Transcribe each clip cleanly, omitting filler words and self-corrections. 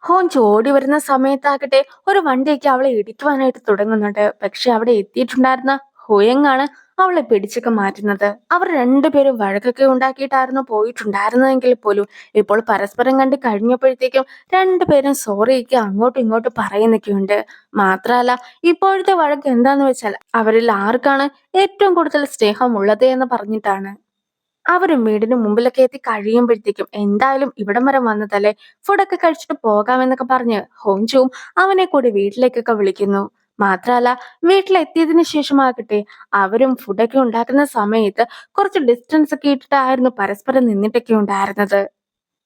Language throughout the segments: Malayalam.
ഹോഞ്ച് ഓടി വരുന്ന സമയത്താകട്ടെ ഒരു വണ്ടിയൊക്കെ അവളെ ഇടിക്കുവാനായിട്ട് തുടങ്ങുന്നുണ്ട്. പക്ഷെ അവിടെ എത്തിയിട്ടുണ്ടായിരുന്ന ഹുയങ്ങാണ് അവളെ പിടിച്ചൊക്കെ മാറ്റുന്നത്. അവർ രണ്ടുപേരും വഴക്കൊക്കെ ഉണ്ടാക്കിയിട്ടായിരുന്നു പോയിട്ടുണ്ടായിരുന്നതെങ്കിൽ പോലും ഇപ്പോൾ പരസ്പരം കണ്ട് കഴിഞ്ഞപ്പോഴത്തേക്കും രണ്ടുപേരും സോറിയൊക്കെ അങ്ങോട്ടും ഇങ്ങോട്ടും പറയുന്നൊക്കെയുണ്ട്. മാത്രമല്ല, ഇപ്പോഴത്തെ വഴക്ക് എന്താന്ന് വെച്ചാൽ അവരിൽ ആർക്കാണ് ഏറ്റവും കൂടുതൽ സ്നേഹമുള്ളത് എന്ന് പറഞ്ഞിട്ടാണ്. അവരും വീടിന് മുമ്പിലൊക്കെ എത്തി കഴിയുമ്പോഴത്തേക്കും എന്തായാലും ഇവിടം വരെ വന്നതല്ലേ, ഫുഡൊക്കെ കഴിച്ചിട്ട് പോകാമെന്നൊക്കെ പറഞ്ഞ് ഹോഞ്ചുവും അവനെ കൂടി വീട്ടിലേക്കൊക്കെ വിളിക്കുന്നു. മാത്രല്ല, വീട്ടിലെത്തിയതിനു ശേഷമാകട്ടെ അവരും ഫുഡൊക്കെ ഉണ്ടാക്കുന്ന സമയത്ത് കുറച്ച് ഡിസ്റ്റൻസ് ഒക്കെ ഇട്ടിട്ടായിരുന്നു പരസ്പരം നിന്നിട്ടൊക്കെ ഉണ്ടായിരുന്നത്.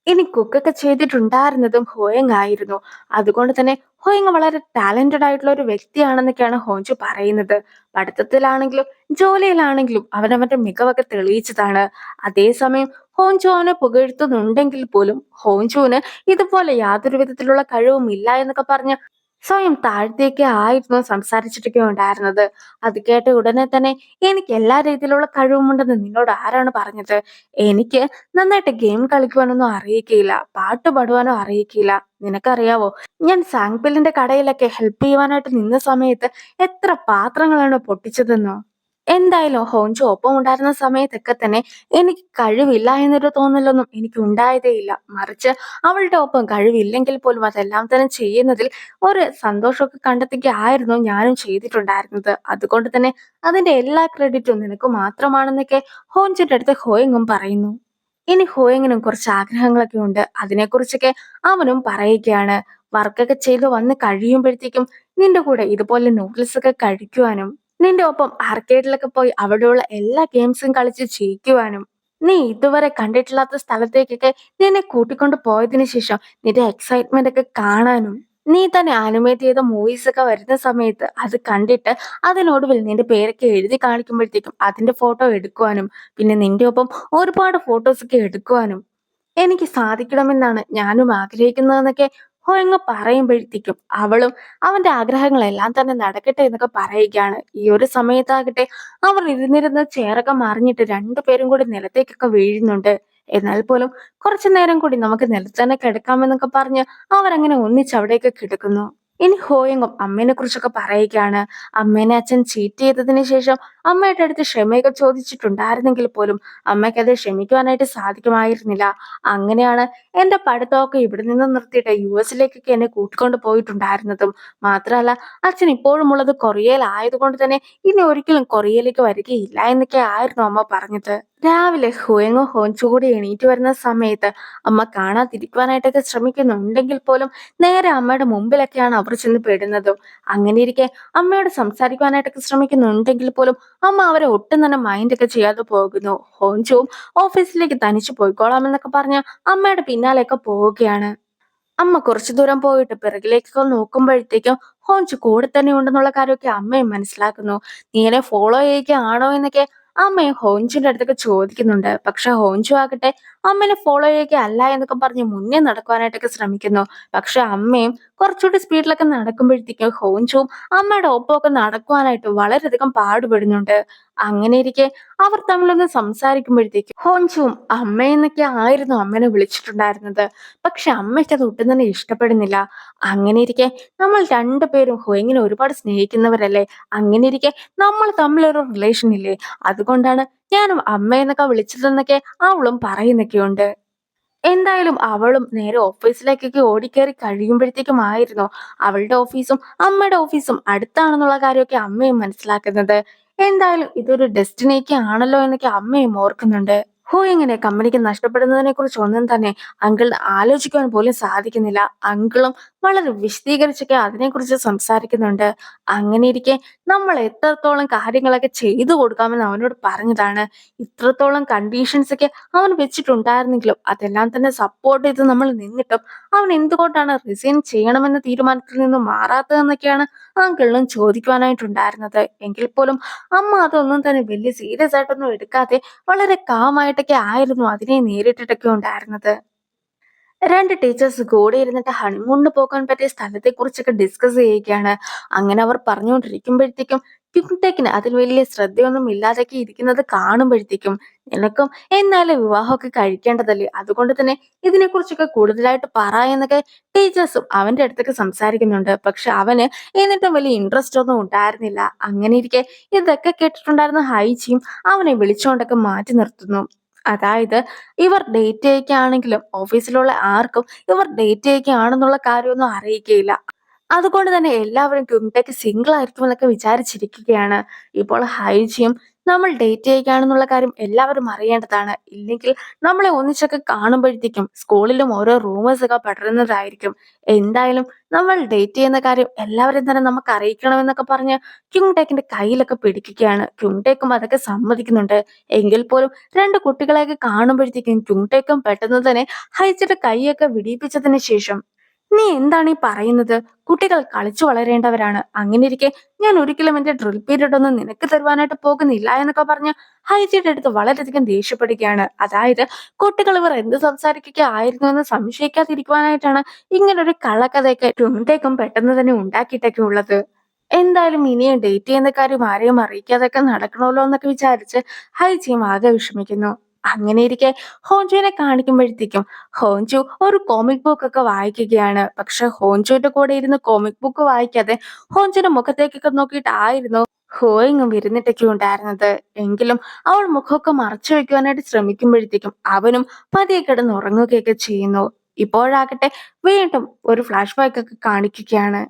ഇനി കുക്കൊക്കെ ചെയ്തിട്ടുണ്ടായിരുന്നതും ഹോയങ് ആയിരുന്നു. അതുകൊണ്ട് തന്നെ ഹോയങ് വളരെ ടാലന്റഡ് ആയിട്ടുള്ള ഒരു വ്യക്തിയാണെന്നൊക്കെയാണ് ഹോഞ്ചു പറയുന്നത്. പഠിത്തത്തിലാണെങ്കിലും ജോലിയിലാണെങ്കിലും അവനവന്റെ മികവൊക്കെ തെളിയിച്ചതാണ്. അതേസമയം ഹോഞ്ചു അവനെ പുകഴ്ത്തുന്നുണ്ടെങ്കിൽ പോലും ഹോഞ്ചുവിന് ഇതുപോലെ യാതൊരു വിധത്തിലുള്ള കഴിവും ഇല്ല എന്നൊക്കെ പറഞ്ഞ് സ്വയം താഴ്ത്തിയൊക്കെ ആയിരുന്നു സംസാരിച്ചിട്ടൊക്കെ ഉണ്ടായിരുന്നത്. അത് കേട്ട ഉടനെ തന്നെ എനിക്ക് എല്ലാ രീതിയിലുള്ള കഴിവുമുണ്ടെന്ന് നിന്നോട് ആരാണ് പറഞ്ഞത്? എനിക്ക് നന്നായിട്ട് ഗെയിം കളിക്കുവാനൊന്നും അറിയിക്കയില്ല, പാട്ട് പാടുവാനോ അറിയിക്കയില്ല. നിനക്കറിയാവോ, ഞാൻ സാങ്പിലിന്റെ കടയിലൊക്കെ ഹെൽപ്പ് ചെയ്യുവാനായിട്ട് നിന്ന സമയത്ത് എത്ര പാത്രങ്ങളാണ് പൊട്ടിച്ചതെന്നോ? എന്തായാലും ഹോഞ്ചു ഒപ്പം ഉണ്ടായിരുന്ന സമയത്തൊക്കെ തന്നെ എനിക്ക് കഴിവില്ല എന്നൊരു തോന്നലൊന്നും എനിക്ക് ഉണ്ടായതേയില്ല. മറിച്ച് അവളുടെ ഒപ്പം കഴിവില്ലെങ്കിൽ പോലും അതെല്ലാം തന്നെ ചെയ്യുന്നതിൽ ഒരു സന്തോഷമൊക്കെ കണ്ടെത്തുക ആയിരുന്നു ഞാനും ചെയ്തിട്ടുണ്ടായിരുന്നത്. അതുകൊണ്ട് തന്നെ അതിന്റെ എല്ലാ ക്രെഡിറ്റും നിനക്ക് മാത്രമാണെന്നൊക്കെ ഹോഞ്ചിന്റെ അടുത്ത് ഹോയങ്ങും പറയുന്നു. ഇനി ഹോയങ്ങിനും കുറച്ച് ആഗ്രഹങ്ങളൊക്കെ ഉണ്ട്. അതിനെക്കുറിച്ചൊക്കെ അവനും പറയുകയാണ്. വർക്കൊക്കെ ചെയ്ത് വന്ന് കഴിയുമ്പോഴത്തേക്കും നിന്റെ കൂടെ ഇതുപോലെ നൂഡിൽസ് ഒക്കെ കഴിക്കുവാനും നിന്റെ ഒപ്പം ആർക്കേഡിലൊക്കെ പോയി അവിടെയുള്ള എല്ലാ ഗെയിംസും കളിച്ച് ജയിക്കുവാനും നീ ഇതുവരെ കണ്ടിട്ടില്ലാത്ത സ്ഥലത്തേക്കൊക്കെ നിന്നെ കൂട്ടിക്കൊണ്ട് പോയതിനു ശേഷം നിന്റെ എക്സൈറ്റ്മെന്റ് ഒക്കെ കാണാനും നീ തന്നെ ആനിമേറ്റ് ചെയ്ത മൂവീസ് ഒക്കെ വരുന്ന സമയത്ത് അത് കണ്ടിട്ട് അതിനൊടുവിൽ നിന്റെ പേരൊക്കെ എഴുതി കാണിക്കുമ്പോഴത്തേക്കും അതിന്റെ ഫോട്ടോ എടുക്കുവാനും പിന്നെ നിന്റെ ഒപ്പം ഒരുപാട് ഫോട്ടോസ് ഒക്കെ എടുക്കുവാനും എനിക്ക് സാധിക്കണമെന്നാണ് ഞാനും ആഗ്രഹിക്കുന്നതെന്നൊക്കെ ഹോയങ്ങ് പറയുമ്പോഴത്തേക്കും അവളും അവന്റെ ആഗ്രഹങ്ങളെല്ലാം തന്നെ നടക്കട്ടെ എന്നൊക്കെ പറയുകയാണ്. ഈ ഒരു സമയത്താകട്ടെ അവർ ഇരുന്നിരുന്ന ചെയറൊക്കെ മറിഞ്ഞിട്ട് രണ്ടുപേരും കൂടി നിലത്തേക്കൊക്കെ വീഴുന്നുണ്ട്. എന്നാൽ പോലും കുറച്ചു നേരം കൂടി നമുക്ക് നിലത്ത് തന്നെ കിടക്കാമെന്നൊക്കെ പറഞ്ഞ് അവരങ്ങനെ ഒന്നിച്ച് അവിടേക്ക് കിടക്കുന്നു. ഇനി ഹോയങ്ങും അമ്മേനെ കുറിച്ചൊക്കെ പറയുകയാണ്. അമ്മേനെ അച്ഛൻ ചീറ്റ് ചെയ്തതിന് ശേഷം അമ്മയുടെ അടുത്ത് ക്ഷമയൊക്കെ ചോദിച്ചിട്ടുണ്ടായിരുന്നെങ്കിൽ പോലും അമ്മയ്ക്കത് ക്ഷമിക്കുവാനായിട്ട് സാധിക്കുമായിരുന്നില്ല. അങ്ങനെയാണ് എന്റെ പഠിത്തമൊക്കെ ഇവിടെ നിന്ന് നിർത്തിയിട്ട് US എന്നെ കൂട്ടിക്കൊണ്ട് പോയിട്ടുണ്ടായിരുന്നതും. മാത്രമല്ല, അച്ഛൻ ഇപ്പോഴും ഉള്ളത് കൊറിയയിൽ ആയതുകൊണ്ട് തന്നെ ഇനി ഒരിക്കലും കൊറിയയിലേക്ക് വരികയില്ല എന്നൊക്കെ ആയിരുന്നു അമ്മ പറഞ്ഞത്. രാവിലെ ഹുയങ്ങോ ഹോഞ്ചു കൂടി എണീറ്റ് വരുന്ന സമയത്ത് അമ്മ കാണാതിരിക്കുവാനായിട്ടൊക്കെ ശ്രമിക്കുന്നുണ്ടെങ്കിൽ പോലും നേരെ അമ്മയുടെ മുമ്പിലൊക്കെയാണ് അവർ ചെന്ന് പെടുന്നതും. അങ്ങനെ ഇരിക്കെ അമ്മയോട് സംസാരിക്കുവാനായിട്ടൊക്കെ ശ്രമിക്കുന്നുണ്ടെങ്കിൽ പോലും അമ്മ അവരെ ഒട്ടും തന്നെ മൈൻഡ് ഒക്കെ ചെയ്യാതെ പോകുന്നു. ഹോഞ്ചുവും ഓഫീസിലേക്ക് തനിച്ചു പോയിക്കോളാമെന്നൊക്കെ പറഞ്ഞ് അമ്മയുടെ പിന്നാലെയൊക്കെ പോവുകയാണ്. അമ്മ കുറച്ചു ദൂരം പോയിട്ട് പിറകിലേക്കൊക്കെ നോക്കുമ്പോഴത്തേക്കും ഹോഞ്ചു കൂടെ തന്നെ ഉണ്ടെന്നുള്ള കാര്യമൊക്കെ അമ്മയും മനസ്സിലാക്കുന്നു. നീ എന്നെ ഫോളോ ചെയ്യുകയാണോ എന്നൊക്കെ അമ്മയും ഹോഞ്ചുവിന്റെ അടുത്തൊക്കെ ചോദിക്കുന്നുണ്ട്. പക്ഷെ ഹോഞ്ചു ആകട്ടെ അമ്മനെ ഫോളോ ചെയ്യുക അല്ല എന്നൊക്കെ പറഞ്ഞ് മുന്നേ നടക്കുവാനായിട്ടൊക്കെ ശ്രമിക്കുന്നു. പക്ഷെ അമ്മയും കുറച്ചുകൂടി സ്പീഡിലൊക്കെ നടക്കുമ്പോഴത്തേക്കും ഹോഞ്ചുവും അമ്മയുടെ ഒപ്പമൊക്കെ നടക്കുവാനായിട്ട് വളരെയധികം പാടുപെടുന്നുണ്ട്. അങ്ങനെ ഇരിക്കെ അവർ തമ്മിലൊന്ന് സംസാരിക്കുമ്പോഴത്തേക്കും ഹോഞ്ചുവും അമ്മയെന്നൊക്കെ ആയിരുന്നു അമ്മനെ വിളിച്ചിട്ടുണ്ടായിരുന്നത്. പക്ഷെ അമ്മയ്ക്ക് അത് ഒട്ടും തന്നെ ഇഷ്ടപ്പെടുന്നില്ല. അങ്ങനെ ഇരിക്കെ നമ്മൾ രണ്ടുപേരും ഹുയങ്ങിനെ ഒരുപാട് സ്നേഹിക്കുന്നവരല്ലേ, അങ്ങനെ ഇരിക്കെ നമ്മൾ തമ്മിലൊരു റിലേഷൻ ഇല്ലേ, അതുകൊണ്ടാണ് ഞാനും അമ്മയെന്നൊക്കെ വിളിച്ചതെന്നൊക്കെ അവളും പറയുന്നൊക്കെയുണ്ട്. എന്തായാലും അവളും നേരെ ഓഫീസിലേക്കൊക്കെ ഓടിക്കേറി കഴിയുമ്പോഴത്തേക്കും ആയിരുന്നു അവളുടെ ഓഫീസും അമ്മയുടെ ഓഫീസും അടുത്താണെന്നുള്ള കാര്യമൊക്കെ അമ്മയും മനസ്സിലാക്കുന്നത്. എന്തായാലും ഇതൊരു ഡെസ്റ്റിനേക്ക് ആണല്ലോ എന്നൊക്കെ അമ്മയും ഓർക്കുന്നുണ്ട്. ഇങ്ങനെ കമ്പനിക്ക് നഷ്ടപ്പെടുന്നതിനെ കുറിച്ച് ഒന്നും തന്നെ അങ്കിളിന് ആലോചിക്കുവാൻ പോലും സാധിക്കുന്നില്ല. അങ്കിളും വളരെ വിശദീകരിച്ചൊക്കെ അതിനെക്കുറിച്ച് സംസാരിക്കുന്നുണ്ട്. അങ്ങനെ ഇരിക്കെ നമ്മൾ എത്രത്തോളം കാര്യങ്ങളൊക്കെ ചെയ്തു കൊടുക്കാമെന്ന് അവനോട് പറഞ്ഞതാണ്. ഇത്രത്തോളം കണ്ടീഷൻസ് ഒക്കെ അവൻ വെച്ചിട്ടുണ്ടായിരുന്നെങ്കിലും അതെല്ലാം തന്നെ സപ്പോർട്ട് ചെയ്ത് നമ്മൾ നിന്നിട്ടും അവൻ എന്തുകൊണ്ടാണ് റിസൈൻ ചെയ്യണമെന്ന തീരുമാനത്തിൽ നിന്ന് മാറാത്തതെന്നൊക്കെയാണ് അങ്കിളിനും ചോദിക്കുവാനായിട്ടുണ്ടായിരുന്നത്. എങ്കിൽ പോലും അമ്മ അതൊന്നും തന്നെ വലിയ സീരിയസ് ആയിട്ടൊന്നും എടുക്കാതെ വളരെ കാമായിട്ടൊക്കെ ആയിരുന്നു അതിനെ നേരിട്ടിട്ടൊക്കെ ഉണ്ടായിരുന്നത്. രണ്ട് ടീച്ചേഴ്സ് കൂടെ ഇരുന്നിട്ട് ഹണിമൂണിന് പോകാൻ പറ്റിയ സ്ഥലത്തെ കുറിച്ചൊക്കെ ഡിസ്കസ് ചെയ്യുകയാണ്. അങ്ങനെ അവർ പറഞ്ഞുകൊണ്ടിരിക്കുമ്പോഴത്തേക്കും ക്യുങ്ടേക്കിന് അതിൽ വലിയ ശ്രദ്ധയൊന്നും ഇല്ലാതൊക്കെ ഇരിക്കുന്നത് കാണുമ്പോഴത്തേക്കും നിനക്കും എന്നാലും വിവാഹമൊക്കെ കഴിക്കേണ്ടതല്ലേ, അതുകൊണ്ട് തന്നെ ഇതിനെക്കുറിച്ചൊക്കെ കൂടുതലായിട്ട് പറ എന്നൊക്കെ ടീച്ചേഴ്സും അവന്റെ അടുത്തൊക്കെ സംസാരിക്കുന്നുണ്ട്. പക്ഷെ അവന് എന്നിട്ടും വലിയ ഇൻട്രസ്റ്റ് ഒന്നും ഉണ്ടായിരുന്നില്ല. അങ്ങനെ ഇരിക്കെ ഇതൊക്കെ കേട്ടിട്ടുണ്ടായിരുന്ന ഹൈജിയും അവനെ വിളിച്ചുകൊണ്ടൊക്കെ മാറ്റി നിർത്തുന്നു. അതായത് ഇവർ ഡേറ്റ് ചെയ്യിക്കുകയാണെങ്കിലും ഓഫീസിലുള്ള ആർക്കും ഇവർ ഡേറ്റ് ചെയ്യുകയാണെന്നുള്ള കാര്യമൊന്നും അറിയിക്കുകയില്ല. അതുകൊണ്ട് തന്നെ എല്ലാവരും ക്വിൻടയ്ക്ക് സിംഗിൾ ആയിരിക്കും എന്നൊക്കെ വിചാരിച്ചിരിക്കുകയാണ്. ഇപ്പോൾ ഹൈജിയും നമ്മൾ ഡേറ്റ് ചെയ്യുകയാണെന്നുള്ള കാര്യം എല്ലാവരും അറിയേണ്ടതാണ്. ഇല്ലെങ്കിൽ നമ്മളെ ഒന്നിച്ചൊക്കെ കാണുമ്പോഴത്തേക്കും സ്കൂളിലും ഓരോ റൂമേഴ്സ് ഒക്കെ പടരുന്നതായിരിക്കും. എന്തായാലും നമ്മൾ ഡേറ്റ് ചെയ്യുന്ന കാര്യം എല്ലാവരും തന്നെ നമുക്ക് അറിയിക്കണമെന്നൊക്കെ പറഞ്ഞ് ക്യുങ്ടേക്കിന്റെ കയ്യിലൊക്കെ പിടിക്കുകയാണ്. ക്യുങ്ടേക്കും അതൊക്കെ സമ്മതിക്കുന്നുണ്ട്. എങ്കിൽ പോലും രണ്ട് കുട്ടികളെയൊക്കെ കാണുമ്പോഴത്തേക്കും ക്യുങ്ടേക്കും പെട്ടെന്ന് തന്നെ ഹൈജിയുടെ കൈയൊക്കെ വിടിയിപ്പിച്ചതിന് ശേഷം, നീ എന്താണ് ഈ പറയുന്നത്? കുട്ടികൾ കളിച്ചു വളരേണ്ടവരാണ്. അങ്ങനെയിരിക്കെ ഞാൻ ഒരിക്കലും എന്റെ ഡ്രിൽ പീരീഡ് ഒന്നും നിനക്ക് തരുവാനായിട്ട് പോകുന്നില്ല എന്നൊക്കെ പറഞ്ഞ് ഹൈജിയുടെ അടുത്ത് വളരെയധികം ദേഷ്യപ്പെടുകയാണ്. അതായത് കുട്ടികൾ ഇവർ എന്ത് സംസാരിക്കുക ആയിരുന്നു എന്ന് സംശയിക്കാതിരിക്കുവാനായിട്ടാണ് ഇങ്ങനൊരു കള്ളക്കഥയൊക്കെ ട്വിൻടേക്കും പെട്ടെന്ന് തന്നെ ഉണ്ടാക്കിയിട്ടൊക്കെ ഉള്ളത്. എന്തായാലും ഇനിയും ഡേറ്റ് ചെയ്യുന്ന കാര്യം ആരെയും അറിയിക്കാതൊക്കെ നടക്കണമല്ലോ എന്നൊക്കെ വിചാരിച്ച് ഹൈജിയും ആകെ വിഷമിക്കുന്നു. അങ്ങനെ ഇരിക്കെ ഹോഞ്ചുവിനെ കാണിക്കുമ്പോഴത്തേക്കും ഹോഞ്ചു ഒരു കോമിക് ബുക്ക് ഒക്കെ വായിക്കുകയാണ്. പക്ഷെ ഹോഞ്ചുവിന്റെ കൂടെ ഇരുന്ന് കോമിക് ബുക്ക് വായിക്കാതെ ഹോഞ്ചുവിന്റെ മുഖത്തേക്കൊക്കെ നോക്കിയിട്ടായിരുന്നു ഹോയിങ്ങും ഇരുന്നിട്ടൊക്കെ ഉണ്ടായിരുന്നത്. എങ്കിലും അവൾ മുഖമൊക്കെ മറച്ചു വെക്കുവാനായിട്ട് ശ്രമിക്കുമ്പോഴത്തേക്കും അവനും പതിയെ കിടന്ന് ഉറങ്ങുകയൊക്കെ ചെയ്യുന്നു. ഇപ്പോഴാകട്ടെ വീണ്ടും ഒരു ഫ്ലാഷ് ബാക്ക് ഒക്കെ കാണിക്കുകയാണ്.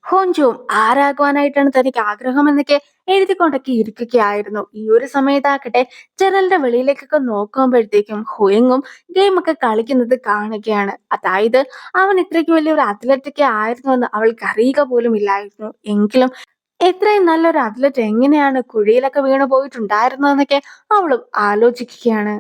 ഹോഞ്ചുവും ആരാകുവാനായിട്ടാണ് തനിക്ക് ആഗ്രഹം എന്നൊക്കെ എഴുതിക്കൊണ്ടൊക്കെ ഇരിക്കുകയായിരുന്നു. ഈ ഒരു സമയത്താകട്ടെ ജനലിന്റെ വെളിയിലേക്കൊക്കെ നോക്കുമ്പോഴത്തേക്കും ഹുയങ്ങും ഗെയിമൊക്കെ കളിക്കുന്നത് കാണുകയാണ്. അതായത് അവൻ ഇത്രയ്ക്ക് വലിയൊരു അത്ലറ്റൊക്കെ ആയിരുന്നു എന്ന് അവൾക്ക് അറിയുക പോലും ഇല്ലായിരുന്നു. എങ്കിലും ഇത്രയും നല്ലൊരു അത്ലറ്റ് എങ്ങനെയാണ് കുഴിയിലൊക്കെ വീണു പോയിട്ടുണ്ടായിരുന്നതെന്നൊക്കെ അവളും ആലോചിക്കുകയാണ്.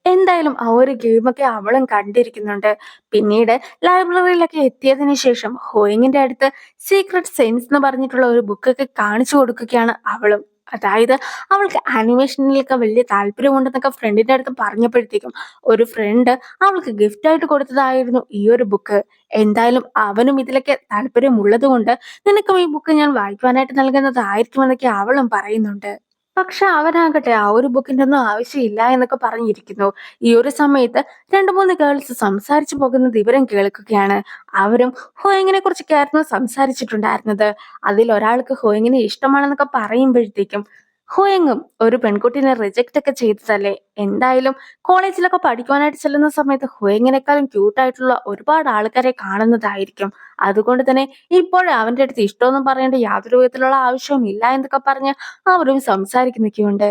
എന്തായാലും ആ ഒരു ഗെയിമൊക്കെ അവളും കണ്ടിരിക്കുന്നുണ്ട്. പിന്നീട് ലൈബ്രറിയിലൊക്കെ എത്തിയതിനു ശേഷം ഹോയിങ്ങിന്റെ അടുത്ത് സീക്രട്ട് സെയിൻസ് എന്ന് പറഞ്ഞിട്ടുള്ള ഒരു ബുക്കൊക്കെ കാണിച്ചു കൊടുക്കുകയാണ് അവളും. അതായത് അവൾക്ക് ആനിമേഷനിലൊക്കെ വലിയ താല്പര്യമുണ്ടെന്നൊക്കെ ഫ്രണ്ടിന്റെ അടുത്ത് പറഞ്ഞപ്പോഴത്തേക്കും ഒരു ഫ്രണ്ട് അവൾക്ക് ഗിഫ്റ്റ് ആയിട്ട് കൊടുത്തതായിരുന്നു ഈ ഒരു ബുക്ക്. എന്തായാലും അവനും ഇതിലൊക്കെ താല്പര്യമുള്ളത് കൊണ്ട് നിനക്കും ഈ ബുക്ക് ഞാൻ വായിക്കുവാനായിട്ട് നൽകുന്നതായിരിക്കുമെന്നൊക്കെ അവളും പറയുന്നുണ്ട്. പക്ഷെ അവനാകട്ടെ ആ ഒരു ബുക്കിന്റെ ഒന്നും ആവശ്യമില്ല എന്നൊക്കെ പറഞ്ഞിരിക്കുന്നു. ഈ ഒരു സമയത്ത് രണ്ട് മൂന്ന് ഗേൾസ് സംസാരിച്ചു പോകുന്നത് ഇവരും കേൾക്കുകയാണ്. അവരും ഹോയിങ്ങിനെ കുറിച്ചൊക്കെയായിരുന്നു സംസാരിച്ചിട്ടുണ്ടായിരുന്നത്. അതിൽ ഒരാൾക്ക് ഹോയിങ്ങിനെ ഇഷ്ടമാണെന്നൊക്കെ പറയുമ്പോഴത്തേക്കും ഹോയിങ്ങും ഒരു പെൺകുട്ടീനെ റിജക്റ്റ് ഒക്കെ ചെയ്തതല്ലേ. എന്തായാലും കോളേജിലൊക്കെ പഠിക്കുവാനായിട്ട് ചെല്ലുന്ന സമയത്ത് ഹോയിങ്ങിനേക്കാളും ക്യൂട്ടായിട്ടുള്ള ഒരുപാട് ആൾക്കാരെ കാണുന്നതായിരിക്കും. അതുകൊണ്ട് തന്നെ ഇപ്പോഴും അവന്റെ അടുത്ത് ഇഷ്ടമൊന്നും പറയേണ്ട യാതൊരു വിധത്തിലുള്ള ആവശ്യവും ഇല്ല എന്നൊക്കെ പറഞ്ഞ് അവരും സംസാരിക്കുന്നൊക്കെയുണ്ട്.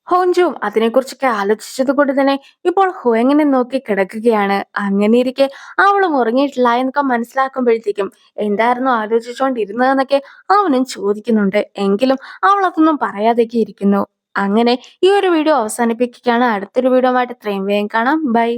ഹോഞ്ചുവും അതിനെക്കുറിച്ചൊക്കെ ആലോചിച്ചത് കൊണ്ട് തന്നെ ഇപ്പോൾ ഹുയങ്ങിനെ നോക്കി കിടക്കുകയാണ്. അങ്ങനെ ഇരിക്കെ അവളും ഉറങ്ങിയിട്ടില്ല എന്നൊക്കെ മനസ്സിലാക്കുമ്പോഴത്തേക്കും എന്തായിരുന്നു ആലോചിച്ചുകൊണ്ടിരുന്നതെന്നൊക്കെ അവനും ചോദിക്കുന്നുണ്ട്. എങ്കിലും അവൾ അതൊന്നും പറയാതൊക്കെ ഇരിക്കുന്നു. അങ്ങനെ ഈ ഒരു വീഡിയോ അവസാനിപ്പിക്കുകയാണ്. അടുത്തൊരു വീഡിയോ ആയിട്ട് എത്രയും വേഗം കാണാം. ബൈ.